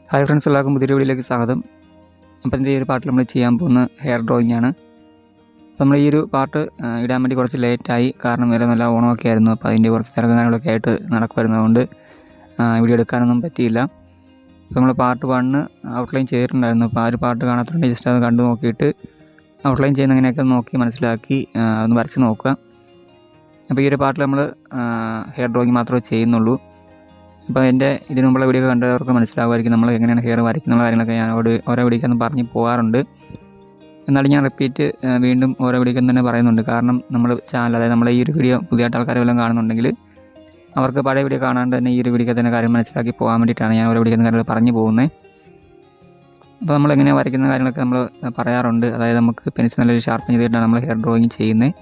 Hi friends, എല്ലാവർക്കും പുതിയ വീഡിയോയിലേക്ക് സ്വാഗതം. അപ്പോൾ ഇതിൻ്റെ ഈ ഒരു പാർട്ടിൽ നമ്മൾ ചെയ്യാൻ പോകുന്ന ഹെയർ ഡ്രോയിങ് ആണ്. നമ്മൾ ഈ ഒരു പാർട്ട് ഇടാൻ വേണ്ടി കുറച്ച് ലേറ്റായി, കാരണം വേറെ നല്ല ഓണമൊക്കെ ആയിരുന്നു. അപ്പോൾ അതിൻ്റെ കുറച്ച് തിരക്കും കാര്യങ്ങളൊക്കെ ആയിട്ട് നടക്കുമായിരുന്നതുകൊണ്ട് വീഡിയോ എടുക്കാനൊന്നും പറ്റിയില്ല. അപ്പോൾ നമ്മൾ പാർട്ട് 1 ഔട്ട്ലൈൻ ചെയ്തിട്ടുണ്ടായിരുന്നു. അപ്പോൾ ആ ഒരു പാർട്ട് കാണാത്തതുകൊണ്ട് ജസ്റ്റ് അത് കണ്ടു നോക്കിയിട്ട് ഔട്ട്ലൈൻ ചെയ്യുന്ന എങ്ങനെയൊക്കെ നോക്കി മനസ്സിലാക്കി ഒന്ന് വരച്ച് നോക്കുക. അപ്പോൾ ഈ ഒരു പാർട്ടിൽ നമ്മൾ ഹെയർ ഡ്രോയിങ് മാത്രമേ ചെയ്യുന്നുള്ളൂ. അപ്പോൾ എൻ്റെ ഇതിനു മുമ്പുള്ള വീഡിയോ കണ്ടവർക്ക് മനസ്സിലാവുമായിരിക്കും നമ്മൾ എങ്ങനെയാണ് ഹെയർ വരയ്ക്കുന്ന കാര്യങ്ങളൊക്കെ ഞാൻ ഓരോ വീഡിയോക്കൊന്നും പറഞ്ഞ് പോകാറുണ്ട്. എന്നാലും ഞാൻ റിപ്പീറ്റ് വീണ്ടും ഓരോ വീഡിയോക്കും തന്നെ പറയുന്നുണ്ട്. കാരണം നമ്മൾ ചാനൽ, അതായത് നമ്മൾ ഈ ഒരു വീഡിയോ പുതിയതായിട്ട് ആൾക്കാർ വല്ലതും കാണുന്നുണ്ടെങ്കിൽ അവർക്ക് പഴയ വീഡിയോ കാണാണ്ട് തന്നെ ഈ ഒരു വീഡിയോക്ക് തന്നെ കാര്യം മനസ്സിലാക്കി പോകാൻ വേണ്ടിയിട്ടാണ് ഞാൻ ഓരോ വീഡിയോക്കുന്ന കാര്യങ്ങൾ പറഞ്ഞു പോകുന്നത്. അപ്പോൾ നമ്മൾ എങ്ങനെയാണ് വരയ്ക്കുന്ന കാര്യങ്ങളൊക്കെ നമ്മൾ പറയാറുണ്ട്. അതായത് നമുക്ക് പെൻസിൽ നല്ലൊരു ഷാർപ്പൻ ചെയ്തിട്ടാണ് നമ്മൾ ഹെയർ ഡ്രോയിങ് ചെയ്യുന്നത്.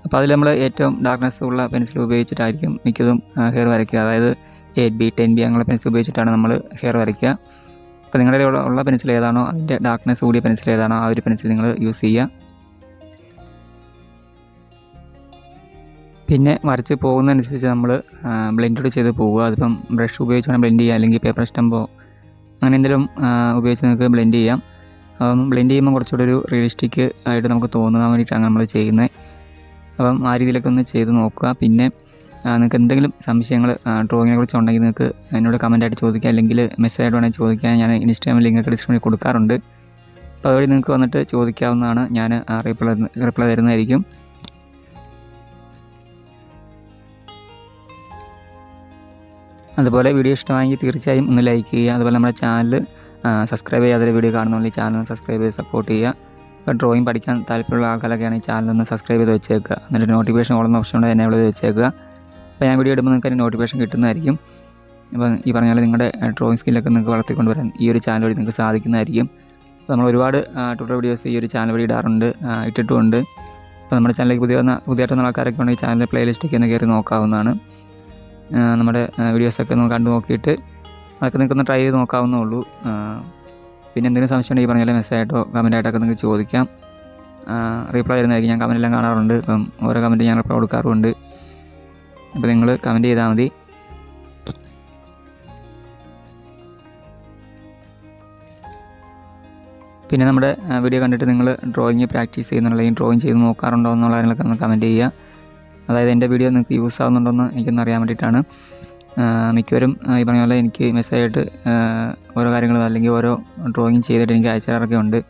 അപ്പോൾ അതിൽ നമ്മൾ ഏറ്റവും ഡാർക്ക്നെസ് ഉള്ള പെൻസിൽ ഉപയോഗിച്ചിട്ടായിരിക്കും മിക്കതും ഹെയർ വരയ്ക്കുക. അതായത് 8B 10B അങ്ങനെയുള്ള പെൻസിൽ ഉപയോഗിച്ചിട്ടാണ് നമ്മൾ ഹെയർ വരയ്ക്കുക. അപ്പോൾ നിങ്ങളുടെ ഉള്ള പെൻസിൽ ഏതാണോ, അതിൻ്റെ ഡാർക്ക്നെസ് കൂടിയ പെൻസിൽ ഏതാണോ ആ ഒരു പെൻസിൽ നിങ്ങൾ യൂസ് ചെയ്യുക. പിന്നെ വരച്ച് പോകുന്നതനുസരിച്ച് നമ്മൾ ബ്ലെൻഡ് ചെയ്ത് പോവുക. അതിപ്പം ബ്രഷ് ഉപയോഗിച്ച് വേണം ബ്ലെൻഡ് ചെയ്യുക, അല്ലെങ്കിൽ പേപ്പർ സ്റ്റമ്പോ അങ്ങനെ എന്തെങ്കിലും ഉപയോഗിച്ച് നിങ്ങൾക്ക് ബ്ലെൻഡ് ചെയ്യാം. അപ്പം ബ്ലെൻഡ് ചെയ്യുമ്പോൾ കുറച്ചുകൂടി ഒരു റിയലിസ്റ്റിക് ആയിട്ട് നമുക്ക് തോന്നാൻ വേണ്ടിയിട്ടാണ് നമ്മൾ ചെയ്യുന്നത്. അപ്പം ആ രീതിയിലൊക്കെ ഒന്ന് ചെയ്ത് നോക്കുക. പിന്നെ നിങ്ങൾക്ക് എന്തെങ്കിലും സംശയങ്ങൾ ഡ്രോയിങ്ങിനെ കുറിച്ച് ഉണ്ടെങ്കിൽ നിങ്ങൾക്ക് എന്നോട് കമൻറ്റായിട്ട് ചോദിക്കുക, അല്ലെങ്കിൽ മെസ്സേജായിട്ട് വേണമെങ്കിൽ ചോദിക്കാൻ ഞാൻ ഇൻസ്റ്റാഗ്രാമിൽ ലിങ്കൊക്കെ ഡിസ്ക്രിപ്ഷനിൽ കൊടുക്കാറുണ്ട്. അപ്പോൾ അതുവഴി നിങ്ങൾക്ക് വന്നിട്ട് ചോദിക്കാവുന്നതാണ്. ഞാൻ റിപ്ലൈ തരുന്നതായിരിക്കും. അതുപോലെ വീഡിയോ ഇഷ്ടമായെങ്കിൽ തീർച്ചയായും ഒന്ന് ലൈക്ക് ചെയ്യുക. അതുപോലെ നമ്മുടെ ചാനൽ സബ്സ്ക്രൈബ് ചെയ്യാതെ വീഡിയോ കാണുന്നുണ്ടെങ്കിൽ ഈ ചാനൽ സബ്സ്ക്രൈബ് ചെയ്ത് സപ്പോർട്ട് ചെയ്യുക. അപ്പോൾ ഡ്രോയിങ് പഠിക്കാൻ താല്പര്യമുള്ള ആൾക്കാരൊക്കെയാണ് ഈ ചാനൽ ഒന്ന് സബ്സ്ക്രൈബ് ചെയ്ത് വെച്ചേക്കുക. എന്നിട്ട് നോട്ടിഫിക്കേഷൻ ഓളുന്ന ഓപ്ഷൻ ഉണ്ട്, എന്നെ ചെയ്ത് വെച്ചേക്കുക. അപ്പോൾ ഞാൻ വീഡിയോ ഇടുമ്പോൾ നിങ്ങൾക്ക് അതിന് നോട്ടിഫിക്കേഷൻ കിട്ടുന്നതായിരിക്കും. അപ്പോൾ ഈ പറഞ്ഞാൽ നിങ്ങളുടെ ഡ്രോയിങ് സ്കില്ലൊക്കെ നിങ്ങൾക്ക് വളർത്തിക്കൊണ്ട് വരാൻ ഈ ഒരു ചാനൽ വഴി നിങ്ങൾക്ക് സാധിക്കുന്നതായിരിക്കും. അപ്പോൾ നമ്മൾ ഒരുപാട് ട്യൂട്ടോറിയൽ വീഡിയോസ് ഈ ഒരു ചാനൽ വഴി ഇട്ടിട്ടുമുണ്ട്. അപ്പോൾ നമ്മുടെ ചാനലിലേക്ക് പുതിയതായിട്ട് വന്ന ആൾക്കാരൊക്കെ ഉണ്ടെങ്കിൽ ചാനലിലെ പ്ലേലിസ്റ്റൊക്കെ ഒന്ന് കയറി നോക്കാവുന്നതാണ്. നമ്മുടെ വീഡിയോസൊക്കെ ഒന്ന് കണ്ടു നോക്കിയിട്ട് അതൊക്കെ നിങ്ങൾക്കൊന്ന് ട്രൈ ചെയ്ത് നോക്കാവുന്നേ ഉള്ളൂ. പിന്നെ എന്തെങ്കിലും സംശയം ഉണ്ടെങ്കിൽ പറഞ്ഞാൽ മെസ്സേജായിട്ടോ കമൻറ്റായിട്ടൊക്കെ നിങ്ങൾക്ക് ചോദിക്കാം. റീപ്ലൈ തരുന്നതായിരിക്കും. ഞാൻ കമൻറ്റെല്ലാം കാണാറുണ്ട്. ഇപ്പം ഓരോ കമൻറ്റ് ഞാൻ റിപ്ലൈ കൊടുക്കാറുമുണ്ട്. അപ്പോൾ നിങ്ങൾ കമൻറ്റ് ചെയ്താൽ മതി. പിന്നെ നമ്മുടെ വീഡിയോ കണ്ടിട്ട് നിങ്ങൾ ഡ്രോയിങ് പ്രാക്ടീസ് ചെയ്യുന്നുണ്ടോ, അല്ലെങ്കിൽ ഡ്രോയിങ് ചെയ്ത് നോക്കാറുണ്ടോ എന്നുള്ള കാര്യങ്ങളൊക്കെ ഒന്ന് കമൻറ്റ് ചെയ്യുക. അതായത് എൻ്റെ വീഡിയോ നിങ്ങൾക്ക് യൂസ് ആകുന്നുണ്ടോയെന്ന് എനിക്കൊന്ന് അറിയാൻ വേണ്ടിയിട്ടാണ്. മിക്കവരും ഈ പറഞ്ഞ പോലെ എനിക്ക് മെസ്സേജായിട്ട് ഓരോ കാര്യങ്ങൾ, അല്ലെങ്കിൽ ഓരോ ഡ്രോയിങ് ചെയ്തിട്ട് എനിക്ക് അയച്ചു തരാറൊക്കെ ഉണ്ട്.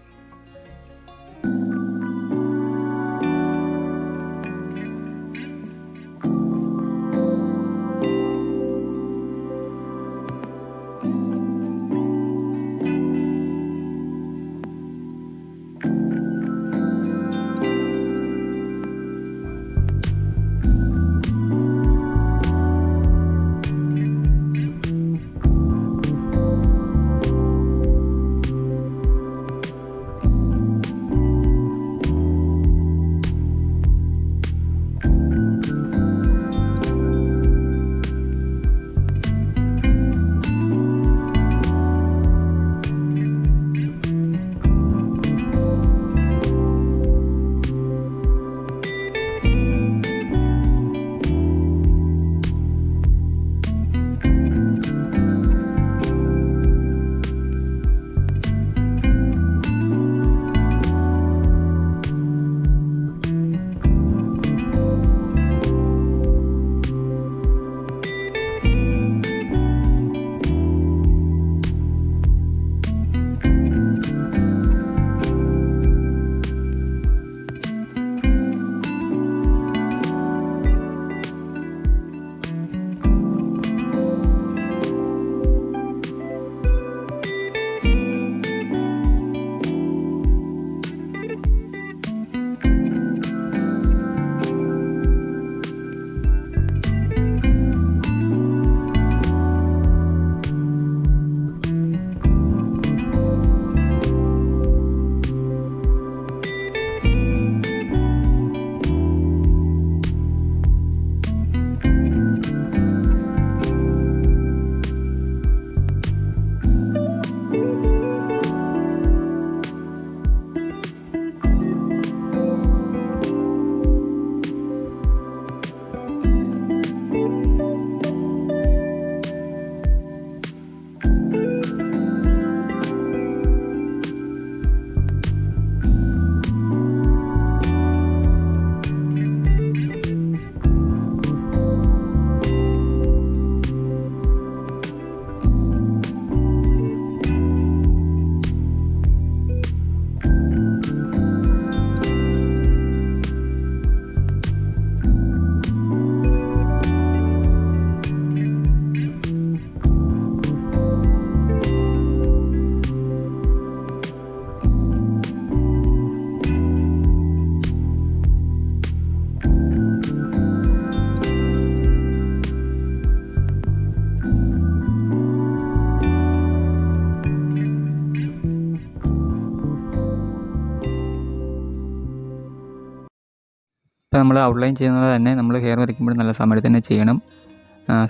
നമ്മൾ ഔട്ട്ലൈൻ ചെയ്യുന്നത് തന്നെ നമ്മൾ ഹെയർ വരയ്ക്കുമ്പോൾ നല്ല സമയത്ത് തന്നെ ചെയ്യണം.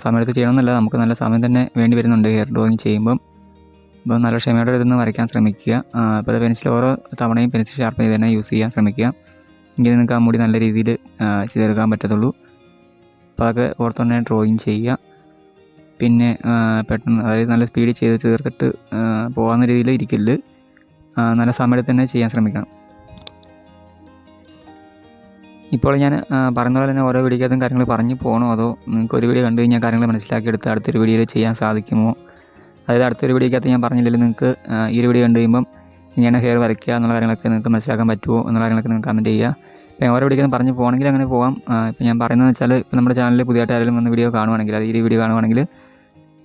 സമയത്ത് ചെയ്യണമെന്നല്ല, നമുക്ക് നല്ല സമയം തന്നെ വേണ്ടി വരുന്നുണ്ട് ഹെയർ ഡ്രോയിങ് ചെയ്യുമ്പം. അപ്പോൾ നല്ല ക്ഷമയോടെ ഇതൊന്ന് വരയ്ക്കാൻ ശ്രമിക്കുക. അപ്പോൾ പെൻസിൽ ഓരോ തവണയും പെൻസിൽ ഷാർപ്പ് ചെയ്ത് തന്നെ യൂസ് ചെയ്യാൻ ശ്രമിക്കുക. എങ്കിൽ നിങ്ങൾക്ക് ആ മുടി നല്ല രീതിയിൽ ചെയ്തെടുക്കാൻ പറ്റത്തുള്ളൂ. അപ്പോൾ അതൊക്കെ ഓർത്ത് തന്നെ ഡ്രോയിങ് ചെയ്യുക. പിന്നെ പെട്ടെന്ന്, അതായത് നല്ല സ്പീഡിൽ ചെയ്ത് തീർത്തിട്ട് പോകാവുന്ന രീതിയിൽ ഇരിക്കരുത്. നല്ല സമയത്ത് തന്നെ ചെയ്യാൻ ശ്രമിക്കണം. ഇപ്പോൾ ഞാൻ പറഞ്ഞ പോലെ തന്നെ ഓരോ വീഡിയോക്കകത്തും കാര്യങ്ങൾ പറഞ്ഞു പോകണോ, അതോ നിങ്ങൾക്ക് ഒരു വീഡിയോ കണ്ടു കഴിഞ്ഞാൽ കാര്യങ്ങൾ മനസ്സിലാക്കിയെടുത്ത് അടുത്തൊരു വീഡിയോയിൽ ചെയ്യാൻ സാധിക്കുമോ? അതായത് അടുത്തൊരു വീഡിയോക്കകത്ത് ഞാൻ പറഞ്ഞില്ലെങ്കിൽ നിങ്ങൾക്ക് ഈ ഒരു വീഡിയോ കണ്ടു കഴിയുമ്പം ഇങ്ങനെ ഹെയർ വരയ്ക്കുക എന്നുള്ള കാര്യങ്ങളൊക്കെ നിങ്ങൾക്ക് മനസ്സിലാക്കാൻ പറ്റുമോ എന്നുള്ള കാര്യങ്ങളൊക്കെ നിങ്ങൾക്ക് കമൻറ്റ് ചെയ്യുക. ഇപ്പോൾ ഓരോ വീഡിയോക്കും പറഞ്ഞു പോകണമെങ്കിൽ അങ്ങനെ പോകാം. ഇപ്പോൾ ഞാൻ പറയുന്നതെന്ന് വെച്ചാൽ, ഇപ്പോൾ നമ്മുടെ ചാനലിൽ പുതിയതായിട്ട് ആരെങ്കിലും വന്ന വീഡിയോ കാണുവാണെങ്കിൽ, അത് ഈ വീഡിയോ കാണുവാണെങ്കിൽ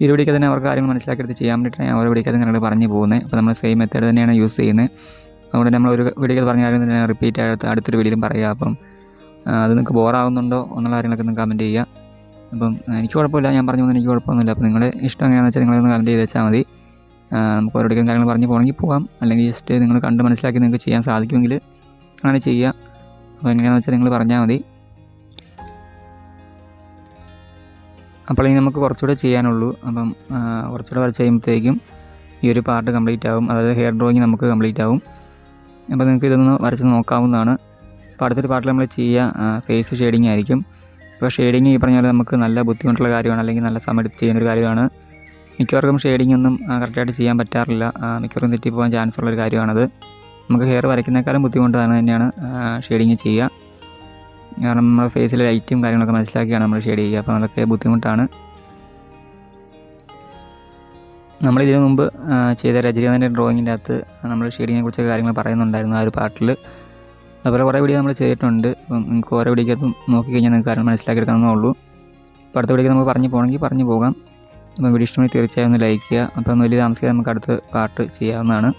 ഈ വീഡിയോക്ക് തന്നെ അവർക്ക് കാര്യങ്ങൾ മനസ്സിലാക്കിയെടുത്ത് ചെയ്യാൻ വേണ്ടിയിട്ടാണ് ഞാൻ ഓരോ വീഡിയോക്കകത്ത് നിങ്ങൾ പറഞ്ഞു പോകുന്നത്. അപ്പോൾ നമ്മൾ സെയിം മെത്തേഡ് തന്നെയാണ് യൂസ് ചെയ്യുന്നത്. അതുകൊണ്ട് നമ്മൾ ഒരു വീഡിയോക്ക് പറഞ്ഞ കാര്യം തന്നെ റിപ്പീറ്റ് ആയിട്ട് അടുത്തൊരു വീഡിയോയിലും പറയുക. അപ്പം അത് നിങ്ങൾക്ക് ബോറാകുന്നുണ്ടോ എന്നുള്ള കാര്യങ്ങളൊക്കെ നിങ്ങൾക്ക് കമൻറ്റ് ചെയ്യുക. അപ്പം എനിക്ക് കുഴപ്പമില്ല, ഞാൻ പറഞ്ഞു പോകുന്നത് എനിക്ക് കുഴപ്പമൊന്നുമില്ല. അപ്പോൾ നിങ്ങളുടെ ഇഷ്ടം എങ്ങനെയാണെന്ന് വെച്ചാൽ നിങ്ങളൊന്ന് കമൻറ്റ് ചെയ്ത് വെച്ചാൽ മതി. നമുക്ക് ഓരോടിക്കും കാര്യങ്ങൾ പറഞ്ഞു പോകണമെങ്കിൽ പോകാം, അല്ലെങ്കിൽ ജസ്റ്റ് നിങ്ങൾ കണ്ട് മനസ്സിലാക്കി നിങ്ങൾക്ക് ചെയ്യാൻ സാധിക്കുമെങ്കിൽ അങ്ങനെ ചെയ്യുക. അപ്പോൾ എങ്ങനെയാണെന്ന് വെച്ചാൽ നിങ്ങൾ പറഞ്ഞാൽ മതി. അപ്പോൾ ഇനി നമുക്ക് കുറച്ചുകൂടെ ചെയ്യാനുള്ളൂ. അപ്പം കുറച്ചുകൂടെ വരച്ച് കഴിയുമ്പോഴത്തേക്കും ഈ ഒരു പാർട്ട് കംപ്ലീറ്റ് ആകും. അതായത് ഹെയർ ഡ്രോയിങ് നമുക്ക് കംപ്ലീറ്റ് ആകും. അപ്പോൾ നിങ്ങൾക്ക് ഇതൊന്ന് വരച്ച് നോക്കാവുന്നതാണ്. അപ്പോൾ അടുത്തൊരു പാർട്ടിൽ നമ്മൾ ചെയ്യുക ഫേസ് ഷെയ്ഡിങ് ആയിരിക്കും. അപ്പോൾ ഷെയ്ഡിങ് ഈ പറഞ്ഞാൽ നമുക്ക് നല്ല ബുദ്ധിമുട്ടുള്ള കാര്യമാണ്, അല്ലെങ്കിൽ നല്ല സമയം എടുത്ത് ചെയ്യുന്നൊരു കാര്യമാണ്. മിക്കവർക്കും ഷെയ്ഡിങ് ഒന്നും കറക്റ്റായിട്ട് ചെയ്യാൻ പറ്റാറില്ല. മിക്കവർക്കും തെറ്റിപ്പോകാൻ ചാൻസ് ഉള്ളൊരു കാര്യമാണത്. നമുക്ക് ഹെയർ വരയ്ക്കുന്നേക്കാളും ബുദ്ധിമുട്ടാണ് തന്നെയാണ് ഷെയ്ഡിങ് ചെയ്യുക. കാരണം നമ്മുടെ ഫേസിലെ ലൈറ്റും കാര്യങ്ങളൊക്കെ മനസ്സിലാക്കിയാണ് നമ്മൾ ഷെയ്ഡ് ചെയ്യുക. അപ്പോൾ അതൊക്കെ ബുദ്ധിമുട്ടാണ്. നമ്മളിതിനു മുമ്പ് ചെയ്ത രജനീകാന്തിൻ്റെ ഡ്രോയിങ്ങിൻ്റെ അകത്ത് നമ്മൾ ഷെയ്ഡിങ്ങിനെ കുറിച്ചൊക്കെ കാര്യങ്ങൾ പറയുന്നുണ്ടായിരുന്നു ആ ഒരു പാർട്ടിൽ. അതുപോലെ കുറേ വീഡിയോ നമ്മൾ ചെയ്തിട്ടുണ്ട്. അപ്പം നിങ്ങൾക്ക് ഓരോ വീഡിയോക്കകത്തും നോക്കിക്കഴിഞ്ഞാൽ നിങ്ങൾക്ക് കാര്യം മനസ്സിലാക്കിയെടുക്കാവുന്നേ ഉള്ളൂ. അപ്പോൾ അടുത്ത വീഡിയോക്ക് നമുക്ക് പറഞ്ഞു പോകണമെങ്കിൽ പറഞ്ഞു പോകാം. അപ്പോൾ വീഡിയോ ഇഷ്ടമായി തീർച്ചയായും ഒന്ന് ലൈക്ക് ചെയ്യുക. അപ്പോൾ വലിയ താമസിക്കാതെ നമുക്ക് അടുത്ത പാർട്ട് ചെയ്യാവുന്നതാണ്.